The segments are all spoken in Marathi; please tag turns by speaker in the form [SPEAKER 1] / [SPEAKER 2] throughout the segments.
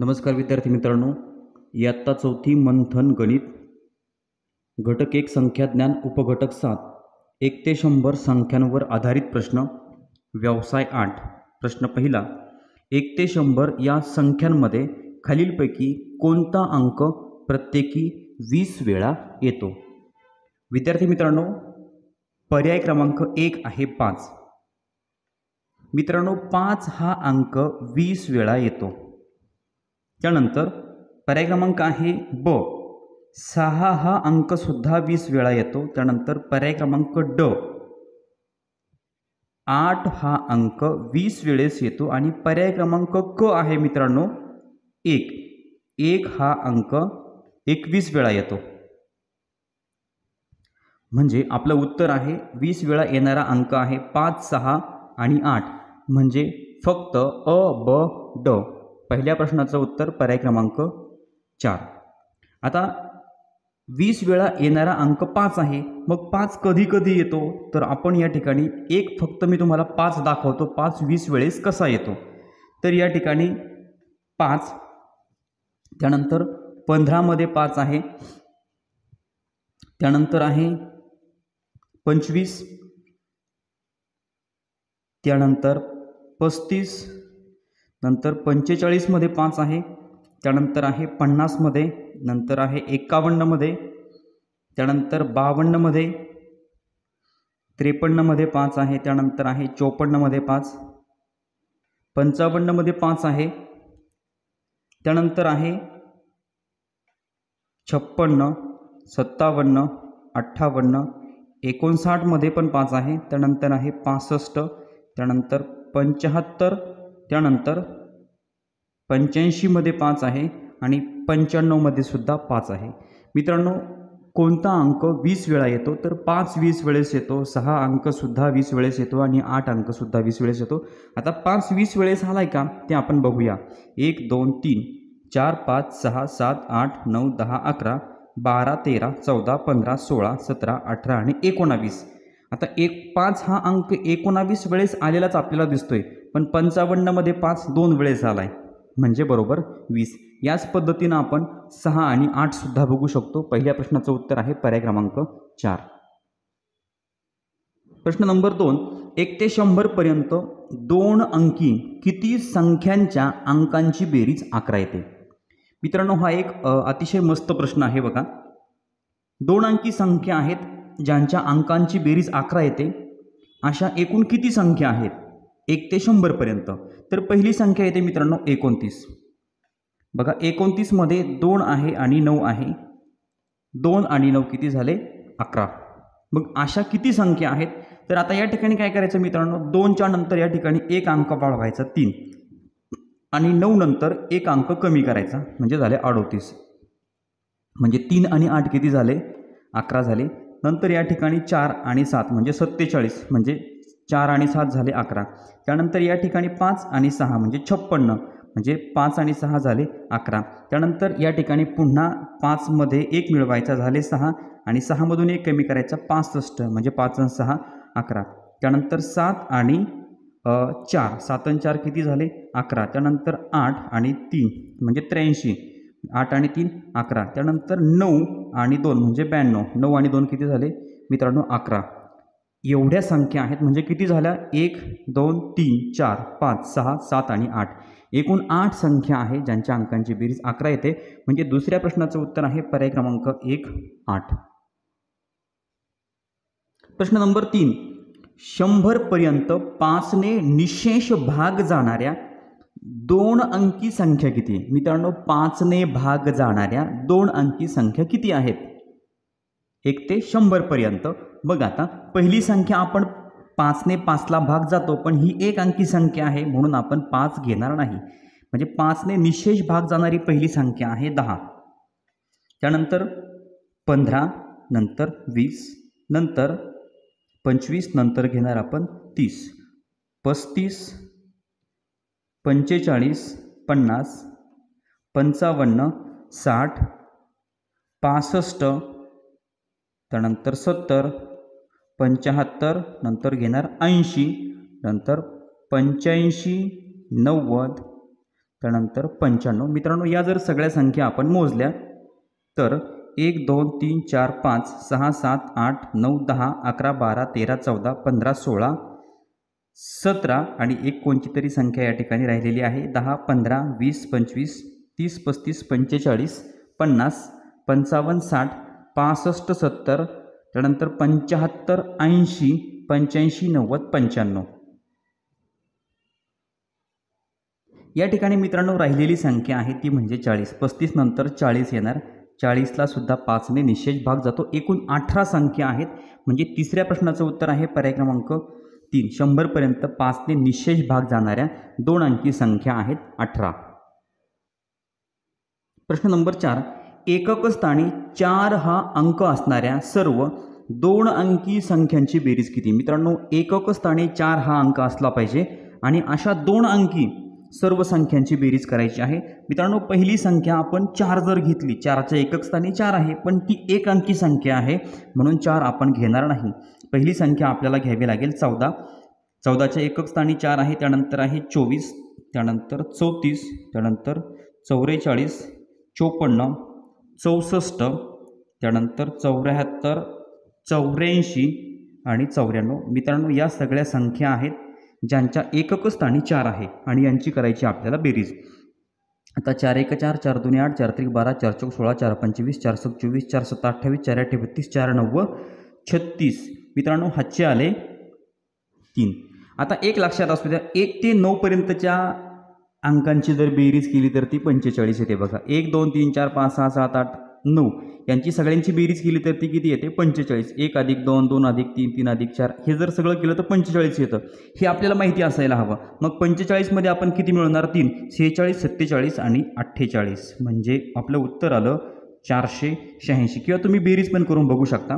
[SPEAKER 1] नमस्कार विद्यार्थी मित्रांनो, इयत्ता चौथी मंथन गणित घटक 1 संख्याज्ञान उपघटक 7 1 ते 100 संख्यांवर आधारित प्रश्न व्यवसाय 8 प्रश्न पहिला 1 ते 100 या संख्यांमध्ये खालीलपैकी कोणता अंक प्रत्येकी 20 वेळा येतो। विद्यार्थी मित्रांनो, पर्याय क्रमांक 1 आहे 5। मित्रांनो, 5 हा अंक 20 वेळा येतो। त्यानंतर पर्याय क्रमांक आहे ब 6 हा अंक सुद्धा 20 वेळा येतो। त्यानंतर पर्याय क्रमांक ड 8 हा अंक 20 वेळेस येतो आणि पर्याय क्रमांक क आहे मित्रांनो 1 हा अंक 21 वेळा येतो। म्हणजे आपलं उत्तर आहे 20 वेळा येणारा अंक आहे 5, 6 आणि 8 म्हणजे फक्त अ, ब, ड। पहिल्या प्रश्नाचं उत्तर पर्याय क्रमांक 4। आता 20 वेळा येणारा अंक 5 आहे, मग 5 कधी कधी येतो तर आपण या ठिकाणी फक्त मी तुम्हाला 5 दाखवतो। 5 20 वेळेस कसा येतो तर या ठिकाणी 5, त्यानंतर 15 मध्ये 5 आहे, त्यानंतर आहे 25, त्यानंतर 35, नंतर 45 मध्ये 5 आहे, त्यानंतर आहे 50 मध्ये, नंतर आहे 51 मध्ये, त्यानंतर 52 मध्ये, 53 मध्ये 5 आहे, त्यानंतर आहे 54 मध्ये 5, 55 मध्ये 5 आहे, त्यानंतर आहे 56, 57, 58, 59 मध्ये पण 5 आहे, त्यानंतर आहे 65, त्यानंतर 75, त्यानंतर 85 मध्ये 5 आहे आणि 95 मध्ये सुद्धा 5 आहे। मित्रांनो, कोणता अंक 20 वेळा येतो तर 5 20 वेळेस येतो, 6 अंक सुद्धा 20 वेळेस येतो आणि 8 अंक सुद्धा 20 वेळेस येतो। आता 5 20 वेळेस आलाय का ते आपण बघूया। 1 2 3 4 5 6 7 8 9 10 11 12 13 14 15 16 17 18 आणि 19। आता 5 हा अंक 19 वेळेस आलेलाच आपल्याला दिसतोय, पण 55 मध्ये 5 2 वेळेस आलाय म्हणजे बरोबर 20। याच पद्धतीने आपण 6 आणि 8 सुद्धा बघू शकतो। पहिल्या प्रश्नाचं उत्तर आहे पर्याय क्रमांक 4। प्रश्न नंबर 2 1 ते 100 पर्यंत 2 अंकी किती संख्यांच्या अंकांची बेरीज 11 येते। मित्रांनो, हा एक अतिशय मस्त प्रश्न आहे बघा। 2 अंकी संख्या आहेत ज्यांच्या अंकांची बेरीज 11 येते, अशा एकूण किती संख्या आहेत 1 ते 100 पर्यंत तर पहिली संख्या येते मित्रांनो 29। बघा, 29 मध्ये 2 आहे आणि 9 आहे, 2 आणि 9 किती झाले 11। मग अशा किती संख्या आहेत तर आता या ठिकाणी काय करायचं मित्रांनो, 2च्या नंतर या ठिकाणी एक अंक वाढवायचा 3 आणि 9 नंतर एक अंक कमी करायचा म्हणजे झाले 38। म्हणजे 3 आणि 8 किती झाले 11 झाले। नंतर या ठिकाणी 4 आणि 7 म्हणजे 47 म्हणजे 4 आणि 7 झाले 11। त्यानंतर या ठिकाणी 5 आणि 6 म्हणजे 56 म्हणजे 5 आणि 6 झाले 11। त्यानंतर या ठिकाणी पुन्हा 5 मध्ये 1 मिळवायचा झाले 6 आणि 6 मधून 1 कमी करायचा 65 म्हणजे 5 आणि 6 11। त्यानंतर 7 आणि 4 7 आणि 4 किती झाले 11। त्यानंतर 8 आणि 3 म्हणजे 83, 8 आणि 3 11। त्यानंतर 9 आणि 2 म्हणजे 92, 9 आणि 2 किती झाले मित्रांनो 11। एवढ्या संख्या आहेत म्हणजे किती झाल्या 1 2 3 4 5 6 7 आणि 8 एकूण 8 संख्या आहे ज्यांच्या अंकांची बेरीज 11 येते। म्हणजे दुसऱ्या प्रश्नाचं उत्तर आहे पर्याय क्रमांक 1 8। प्रश्न नंबर 3 100 पर्यंत 5 ने निशेष भाग जाणाऱ्या 2 अंकी संख्या किती। मित्रांनो, 5 ने भाग जाणाऱ्या 2 अंकी संख्या किती आहेत 1 ते 100 पर्यंत। बघ, आता पहिली संख्या आपण 5 ने 5 ला भाग जातो, पण ही 1 अंकी संख्या आहे म्हणून आपण 5 घेणार नाही। म्हणजे 5 ने निशेष भाग जाणारी पहिली संख्या आहे 10, त्यानंतर 15, नंतर 20, नंतर 25, नंतर घेणार आपण 30, 35, 45, 50, 55, 60, 65, त्यानंतर 70, 75, नंतर घेणार 80, नंतर 85, 90, त्यानंतर 95. मित्रांनो, या जर सगळ्या संख्या आपण मोजल्या तर 1 2 3 4 5 6 7 8 9 10 11 12 13 14 15 16 17 आणि एक कोणती तरी संख्या या ठिकाणी राहिलेली आहे. 10 15 20 25 30 35 45 50 55 60 65 70 त्यानंतर 75 80 85 90 95. या ठिकाणी मित्रांनो राहिलेली संख्या आहे ती म्हणजे 40. 35 नंतर 40 येणार. 40ला सुद्धा 5ने निशेष भाग जातो. एकूण 18 संख्या आहेत. म्हणजे तिसऱ्या प्रश्नाचं उत्तर आहे पर्याय क्रमांक 3. 100 पर्यंत 5ने निशेष भाग जाणाऱ्या 2 अंकी संख्या आहेत 18. प्रश्न नंबर 4. एकक स्थानी 4 हा अंक असणाऱ्या सर्व 2 अंकी संख्यांची बेरीज किती? मित्रांनो, एकक स्थानी 4 हा अंक असला पाहिजे आणि अशा 2 अंकी सर्व संख्यांची बेरीज करायची आहे. मित्रांनो, पहिली संख्या आपण 4 जर घेतली, 4च्या एकक स्थानी 4 आहे, पण ती एक अंकी संख्या आहे म्हणून 4 आपण घेणार नाही. पहिली संख्या आपल्याला घ्यावी लागेल 14. 14च्या एकक स्थानी 4 आहे, त्यानंतर आहे 24, त्यानंतर 34, त्यानंतर 44, 54, 64, त्यानंतर 74, 84 आणि 94. मित्रांनो, या सगळ्या संख्या आहेत ज्यांच्या एकक स्थानी 4 आहे आणि यांची करायची आपल्याला बेरीज. आता 4 1 4, 4 2 8, 4 3 12, 4 4 16, 4 25, 4 6 24, 4 7 28, 4 8 32, 4 9 36. मित्रांनो, हातचे आले 3. आता एक लक्षात असू द्या, 1 ते 9 पर्यंतच्या अंकांची जर बेरीज केली तर ती 45 येते. बघा, 1 2 3 4 5 6 7 8 9 यांची सगळ्यांची बेरीज केली तर ती किती येते? 45. 1 अधिक 2 2 अधिक 3 3 अधिक 4 हे जर सगळं केलं तर 45 येतं. हे आपल्याला माहिती असायला हवं. मग 45मध्ये आपण किती मिळवणार? 3. 46 47 आणि 48 म्हणजे आपलं उत्तर आलं 486. किंवा तुम्ही बेरीज पण करून बघू शकता.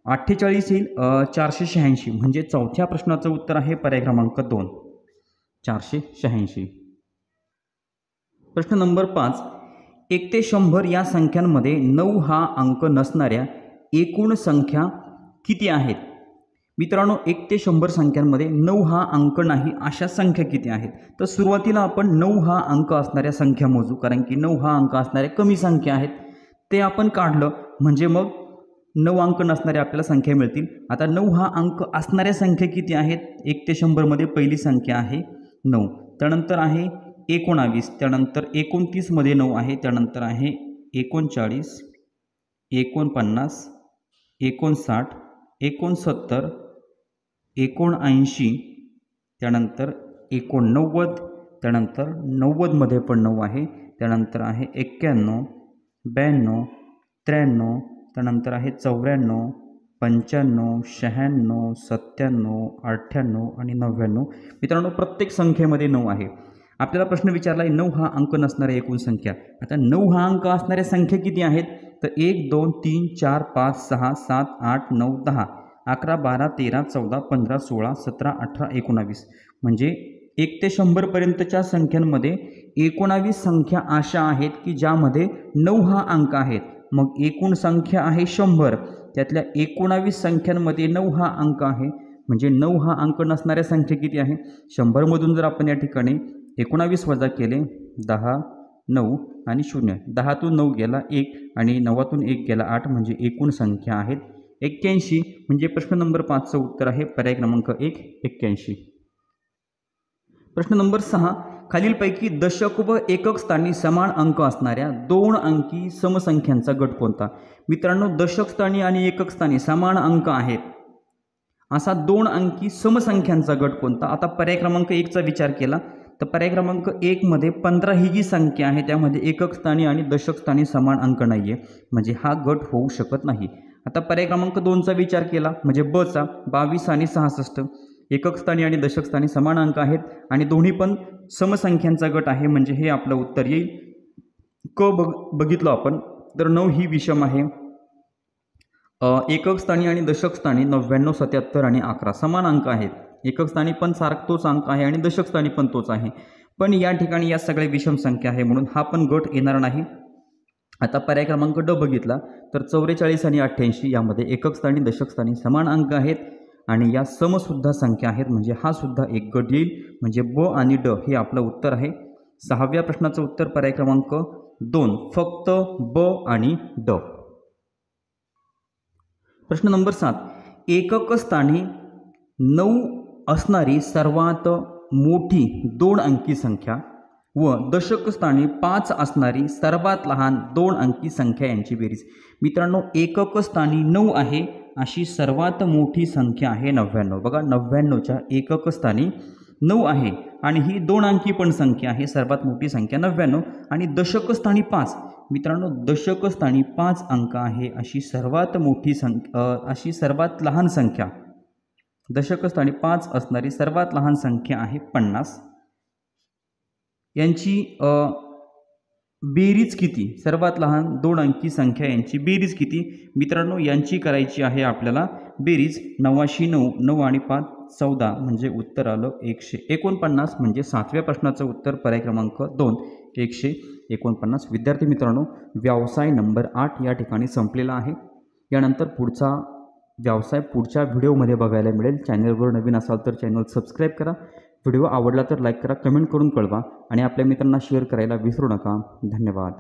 [SPEAKER 1] 48 येईल 486 म्हणजे चौथ्या प्रश्नाचं उत्तर आहे पर्याय क्रमांक 2, 486. प्रश्न नंबर 5. 1 ते 100 या संख्यांमध्ये 9 हा अंक नसणाऱ्या एकूण संख्या किती आहेत? मित्रांनो, 1 ते 100 संख्यांमध्ये 9 हा अंक नाही अशा संख्या किती आहेत? तर सुरुवातीला आपण 9 हा अंक असणाऱ्या संख्या मोजू, कारण की 9 हा अंक असणाऱ्या कमी संख्या आहेत. ते आपण काढलं म्हणजे मग 9 अंक नसणाऱ्या आपल्याला संख्या मिळतील. आता 9 हा अंक असणाऱ्या संख्या किती आहेत? 1 ते 100मध्ये पहिली संख्या आहे 9, त्यानंतर आहे 19, त्यानंतर 29मध्ये 9 आहे, त्यानंतर आहे 39, 49, 59, 69, 79, त्यानंतर 89, त्यानंतर 90मध्ये पण 9 आहे, त्यानंतर आहे 91, 92, 93, त्यानंतर आहे 94, 95, 96, 97, 98 आणि 99. मित्रांनो, प्रत्येक संख्येमध्ये 9 आहे. आपल्याला प्रश्न विचारला आहे 9 हा अंक नसणाऱ्या एकूण संख्या. आता 9 हा अंक असणाऱ्या संख्या किती आहेत? तर 1 2 3 4 5 6 7 8 9 10 11 12 13 14 15 16 17 18 19 म्हणजे 1 ते 100 पर्यंतच्या संख्यांमध्ये 19 संख्या अशा आहेत की ज्यामध्ये 9 हा अंक आहेत. मग एकूण संख्या आहे 100, त्यातल्या 19 संख्यांमध्ये 9 हा अंक आहे. म्हणजे 9 हा अंक नसणाऱ्या संख्या किती आहे? 100मधून जर आपण या ठिकाणी 19 वजा केले 10 9 आणि 0, 10तून 9 गेला 1 आणि 9तून 1 गेला 8 म्हणजे एकूण संख्या आहेत 81. म्हणजे प्रश्न नंबर 5चं उत्तर आहे पर्याय क्रमांक 1, 81. प्रश्न नंबर 6. खालीलपैकी दशक व एकक स्थानी समान अंक असणाऱ्या 2 अंकी समसंख्यांचा गट कोणता? मित्रांनो, दशक स्थानी आणि एकक स्थानी समान अंक आहेत असा 2 अंकी समसंख्यांचा गट कोणता? आता पर्याय क्रमांक 1चा विचार केला तर पर्याय क्रमांक 1मध्ये 15 ही जी संख्या आहे त्यामध्ये एकक स्थानी आणि दशक स्थानी समान अंक नाही आहे, म्हणजे हा गट होऊ शकत नाही. आता पर्याय क्रमांक 2चा विचार केला म्हणजे बचा 22 आणि 66 एकक स्थानी आणि दशक स्थानी समान अंक आहेत आणि दोन्ही पण समसंख्यांचा गट आहे, म्हणजे हे आपलं उत्तर येईल. क बघितलं आपण तर 9 ही विषम आहे. एकक स्थानी आणि दशक स्थानी 99 77 आणि 11 समान अंक आहेत. एकक स्थानी पण तोच अंक आहे आणि दशक स्थानी पण तोच आहे, पण या ठिकाणी या सगळ्या विषम संख्या आहे म्हणून हा पण गट येणार नाही. आता पर्याय क्रमांक ड बघितला तर 44 आणि 88 यामध्ये एकक स्थानी दशक स्थानी समान अंक आहेत आणि या समसुद्धा संख्या आहेत, म्हणजे हा सुद्धा एक गट येईल. म्हणजे ब आणि ड हे आपलं उत्तर आहे. 6व्या प्रश्नाचं उत्तर पर्याय क्रमांक 2 फक्त ब आणि ड. प्रश्न नंबर 7 एकक स्थानी 9 असणारी सर्वात मोठी 2 अंकी संख्या व दशक स्थानी 5 असणारी सर्वात लहान 2 अंकी संख्या यांची बेरीज. मित्रांनो एकक स्थानी 9 आहे अशी सर्वात मोठी संख्या आहे 99. बघा 99च्या एकक स्थानी 9 आहे आणि ही 2 अंकी पण संख्या आहे, सर्वात मोठी संख्या 99. आणि दशक स्थानी 5 मित्रांनो दशक स्थानी 5 अंक आहे अशी सर्वात मोठी अशी सर्वात लहान संख्या, दशक स्थानी 5 असणारी सर्वात लहान संख्या आहे 50. यांची बेरीज किती, सर्वात लहान 2 अंकी संख्या यांची बेरीज किती मित्रांनो, यांची करायची आहे आपल्याला बेरीज. 9 9 आणि 5 14 म्हणजे उत्तर आलं 149. म्हणजे 7व्या प्रश्नाचं उत्तर पर्याय क्रमांक 2 149. विद्यार्थी मित्रांनो व्यवसाय नंबर 8 या ठिकाणी संपलेला आहे. यानंतर पुढचा व्यवसाय पुढच्या व्हिडिओमध्ये बघायला मिळेल. चॅनलवर नवीन असाल तर चॅनल सबस्क्राईब करा. व्हिडिओ आवडला तर लाईक करा, कमेंट करून कळवा आणि आपल्या मित्रांना शेअर करायला विसरू नका. धन्यवाद.